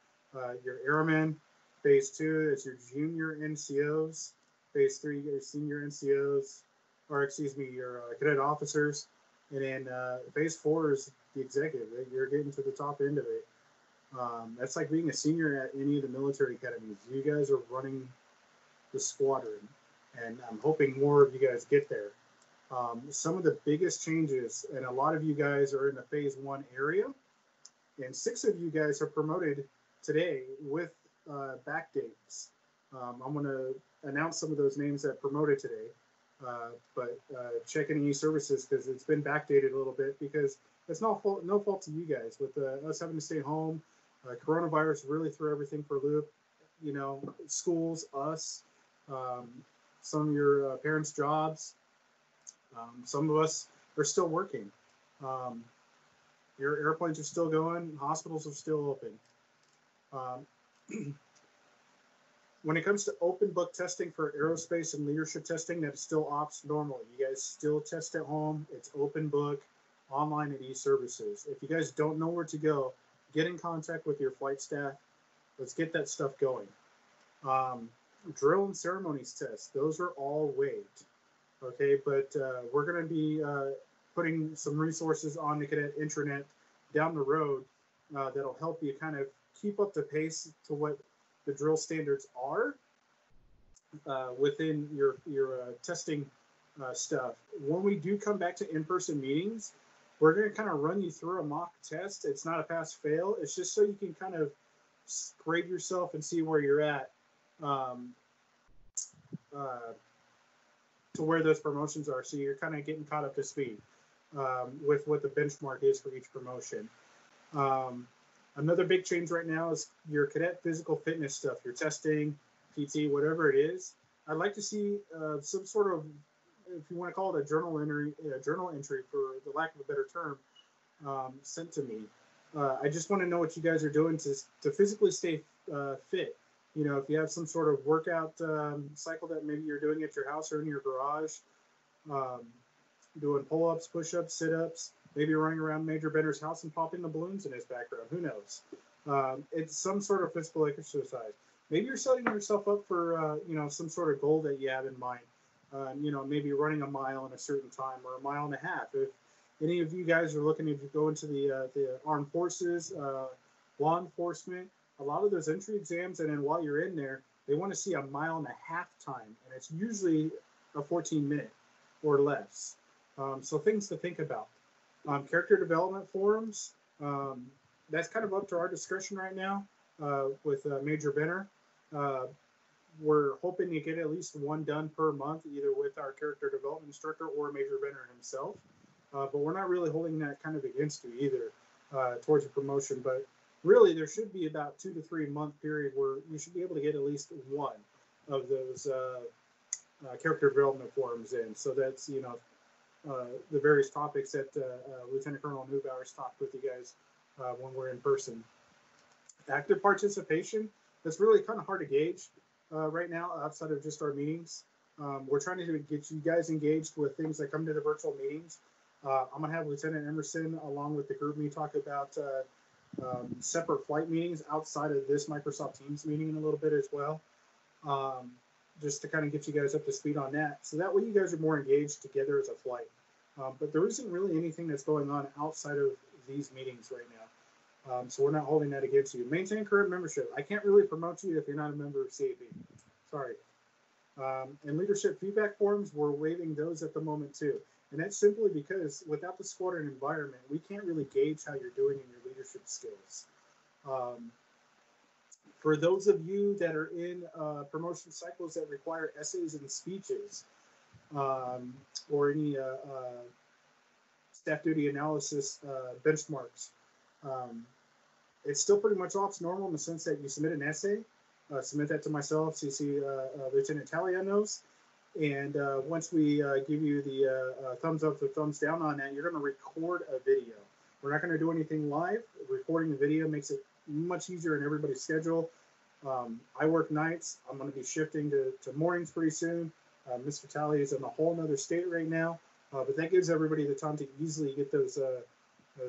airmen. Phase 2, that's your junior NCOs. Phase 3, your senior NCOs, or excuse me, your cadet officers. And then phase 4 is the executive. You're getting to the top end of it. That's like being a senior at any of the military academies. You guys are running the squadron, and I'm hoping more of you guys get there. Some of the biggest changes, and a lot of you guys are in the phase 1 area, and 6 of you guys are promoted today with back dates. I'm going to announce some of those names that promoted today, but check any services because it's been backdated a little bit because it's no fault to you guys with us having to stay home. Coronavirus really threw everything for a loop. You know, schools, us, some of your parents' jobs. Some of us are still working. Your airplanes are still going. Hospitals are still open. When it comes to open book testing for aerospace and leadership testing, that's still ops normally. You guys still test at home. It's open book, online at e-services. If you guys don't know where to go, get in contact with your flight staff. Let's get that stuff going. Drill and ceremonies tests, those are all waived. Okay, but we're going to be putting some resources on the cadet intranet down the road that'll help you kind of keep up the pace to what the drill standards are within your testing stuff. When we do come back to in-person meetings, we're going to kind of run you through a mock test. It's not a pass-fail. It's just so you can kind of grade yourself and see where you're at. To where those promotions are, so you're kind of getting caught up to speed with what the benchmark is for each promotion. Another big change right now is your cadet physical fitness stuff, your testing, PT, whatever it is. I'd like to see some sort of, if you want to call it a journal entry for the lack of a better term, sent to me. I just want to know what you guys are doing to physically stay fit. You know, if you have some sort of workout cycle that maybe you're doing at your house or in your garage, doing pull-ups, push-ups, sit-ups, maybe running around Major Bender's house and popping the balloons in his background. Who knows? It's some sort of physical exercise. Maybe you're setting yourself up for, you know, some sort of goal that you have in mind. You know, maybe running a mile in a certain time or a mile and a half. If any of you guys are looking to go into the armed forces, law enforcement, a lot of those entry exams, and then while you're in there, they want to see a mile and a half time, and it's usually a 14-minute or less. So things to think about. Character development forums, that's kind of up to our discretion right now with Major Benner. We're hoping to get at least one done per month, either with our character development instructor or Major Benner himself. But we're not really holding that kind of against you either towards a promotion. But really, there should be about 2 to 3 month period where you should be able to get at least one of those character development forums in. So that's, you know, the various topics that Lieutenant Colonel Neubauer's talked with you guys when we're in person. Active participation, that's really kind of hard to gauge right now outside of just our meetings. We're trying to get you guys engaged with things that come to the virtual meetings. I'm going to have Lieutenant Emerson, along with the group me, talk about separate flight meetings outside of this Microsoft Teams meeting in a little bit as well, just to kind of get you guys up to speed on that. So that way you guys are more engaged together as a flight. But there isn't really anything that's going on outside of these meetings right now. So we're not holding that against you. Maintain current membership. I can't really promote you if you're not a member of CAB. Sorry. And leadership feedback forms, we're waiving those at the moment too. And that's simply because without the squadron environment, we can't really gauge how you're doing in your leadership skills. For those of you that are in promotion cycles that require essays and speeches, or any staff duty analysis benchmarks, it's still pretty much ops normal in the sense that you submit an essay, submit that to myself, CC Lieutenant Talia knows, and once we give you the thumbs up or thumbs down on that, you're going to record a video. We're not going to do anything live. Recording the video makes it much easier in everybody's schedule. I work nights. I'm going to be shifting to mornings pretty soon. Mr. Talley is in a whole nother state right now, but that gives everybody the time to easily get those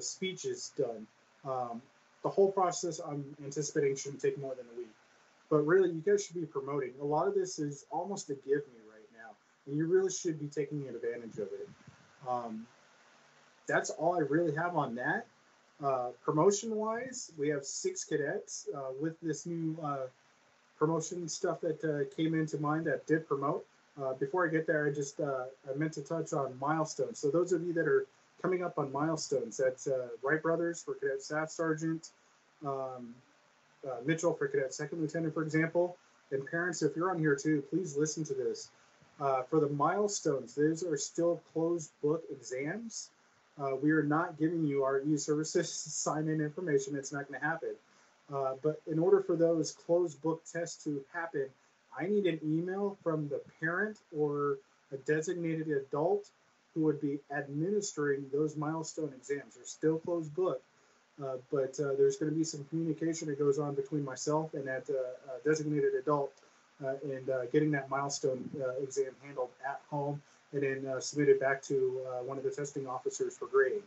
speeches done. The whole process I'm anticipating shouldn't take more than a week. But really, you guys should be promoting. A lot of this is almost a give me right now, and you really should be taking advantage of it. That's all I really have on that. Promotion-wise, we have 6 cadets with this new promotion stuff that came into mind that did promote. Before I get there, I meant to touch on milestones. So those of you that are coming up on milestones, that's Wright Brothers for Cadet Staff Sergeant, Mitchell for Cadet Second Lieutenant, for example. And parents, if you're on here too, please listen to this. For the milestones, those are still closed book exams. We are not giving you our e-services sign-in information. It's not going to happen. But in order for those closed book tests to happen, I need an email from the parent or a designated adult who would be administering those milestone exams. They're still closed book, but there's going to be some communication that goes on between myself and that designated adult and getting that milestone exam handled at home and then submitted back to one of the testing officers for grading.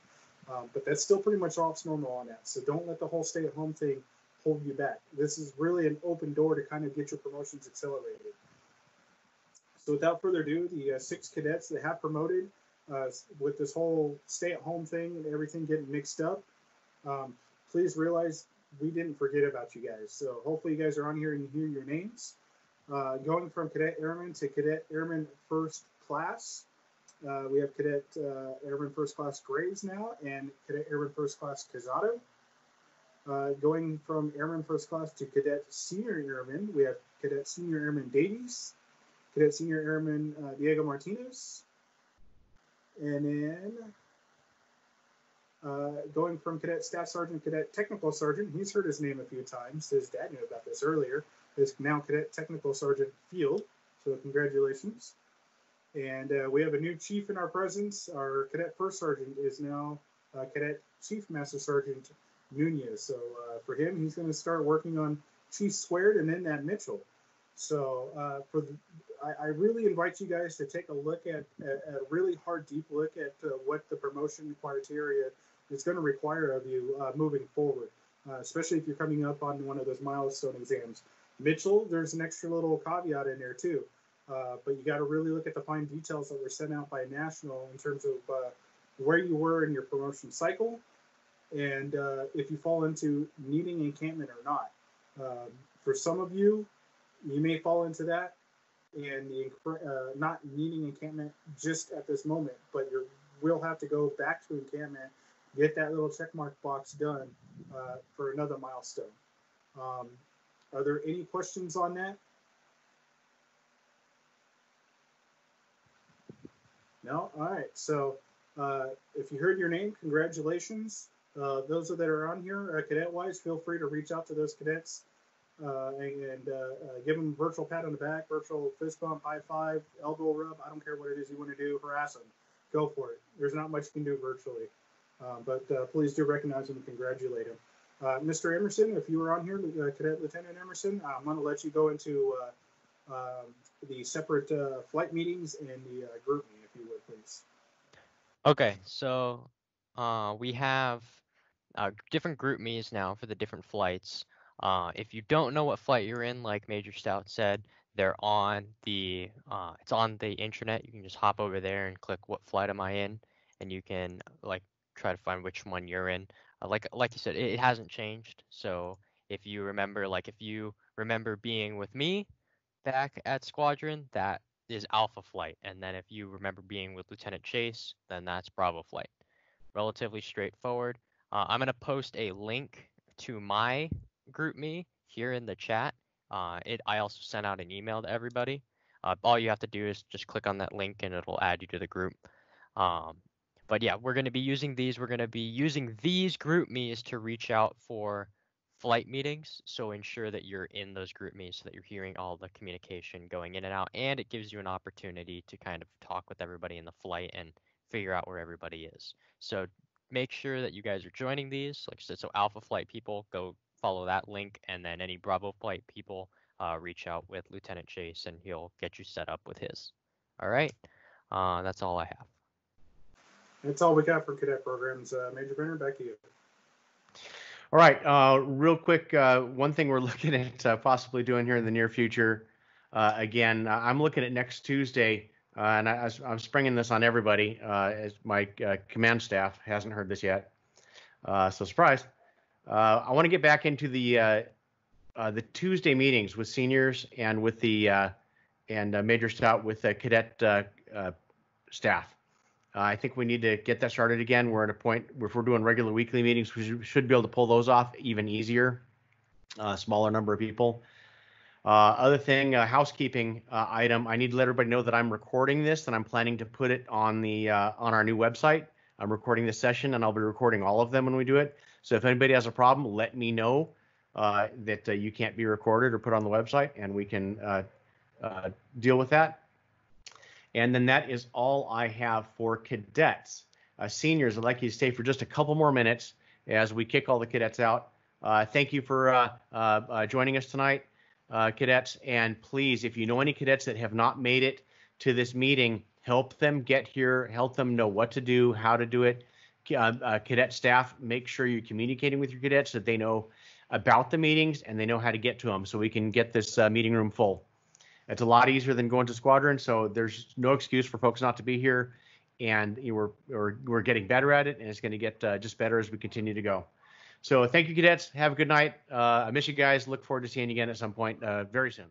But that's still pretty much ops normal on that. So don't let the whole stay-at-home thing hold you back. This is really an open door to kind of get your promotions accelerated. So without further ado, the 6 cadets that have promoted with this whole stay-at-home thing and everything getting mixed up, please realize we didn't forget about you guys. So hopefully you guys are on here and you hear your names. Going from Cadet Airman to Cadet Airman First Class, we have Cadet Airman First Class Graves now and Cadet Airman First Class Casado. Going from Airman First Class to Cadet Senior Airman, we have Cadet Senior Airman Davies, Cadet Senior Airman Diego Martinez, and then going from Cadet Staff Sergeant, Cadet Technical Sergeant, he's heard his name a few times. His dad knew about this earlier. Is now Cadet Technical Sergeant Field, so congratulations. And we have a new chief in our presence. Our Cadet First Sergeant is now Cadet Chief Master Sergeant Nunez. So for him, he's going to start working on Chief Squared and then that Mitchell. So I really invite you guys to take a look at a really hard, deep look at what the promotion criteria is going to require of you moving forward, especially if you're coming up on one of those milestone exams. Mitchell, there's an extra little caveat in there too, but you got to really look at the fine details that were sent out by National in terms of where you were in your promotion cycle and if you fall into needing encampment or not. For some of you, you may fall into that and not needing encampment just at this moment, but you will have to go back to encampment, get that little check mark box done for another milestone. Are there any questions on that? No? All right. So if you heard your name, congratulations. Those that are on here, cadet-wise, feel free to reach out to those cadets and give them a virtual pat on the back, virtual fist bump, high five, elbow rub. I don't care what it is you want to do. Harass them. Go for it. There's not much you can do virtually. But please do recognize them and congratulate them. Mr. Emerson, if you were on here, Cadet Lieutenant Emerson, I'm going to let you go into the separate flight meetings and the group meeting, if you would, please. Okay, so we have different group me's now for the different flights. If you don't know what flight you're in, like Major Stout said, they're on the it's on the intranet. You can just hop over there and click what flight am I in, and you can like try to find which one you're in. Like you said, it hasn't changed. So if you remember being with me back at Squadron, that is Alpha Flight. And then if you remember being with Lieutenant Chase, then that's Bravo Flight. Relatively straightforward. I'm going to post a link to my GroupMe here in the chat. I also sent out an email to everybody. All you have to do is just click on that link and it'll add you to the group. But yeah, we're going to be using these. We're going to be using these GroupMes to reach out for flight meetings. So ensure that you're in those GroupMes so that you're hearing all the communication going in and out. And it gives you an opportunity to kind of talk with everybody in the flight and figure out where everybody is. So make sure that you guys are joining these. Like I said, so Alpha Flight people, go follow that link. And then any Bravo Flight people, reach out with Lieutenant Chase and he'll get you set up with his. All right. That's all I have. That's all we got for cadet programs. Major Brenner, back to you. All right, real quick, one thing we're looking at possibly doing here in the near future. Again, I'm looking at next Tuesday, and I'm springing this on everybody, as my command staff hasn't heard this yet. So surprise. I want to get back into the Tuesday meetings with seniors and with the and Major Stout with the cadet staff. I think we need to get that started again. We're at a point where if we're doing regular weekly meetings, we should be able to pull those off even easier. Smaller number of people. Other thing, housekeeping item. I need to let everybody know that I'm recording this and I'm planning to put it on the on our new website. I'm recording this session and I'll be recording all of them when we do it. So if anybody has a problem, let me know that you can't be recorded or put on the website, and we can deal with that. And then that is all I have for cadets. Seniors, I'd like you to stay for just a couple more minutes as we kick all the cadets out. Thank you for joining us tonight, cadets. And please, if you know any cadets that have not made it to this meeting, help them get here, help them know what to do, how to do it. Cadet staff, make sure you're communicating with your cadets so that they know about the meetings and they know how to get to them so we can get this meeting room full. It's a lot easier than going to squadron, so there's no excuse for folks not to be here, and we're getting better at it, and it's going to get just better as we continue to go. So thank you, cadets. Have a good night. I miss you guys. Look forward to seeing you again at some point very soon.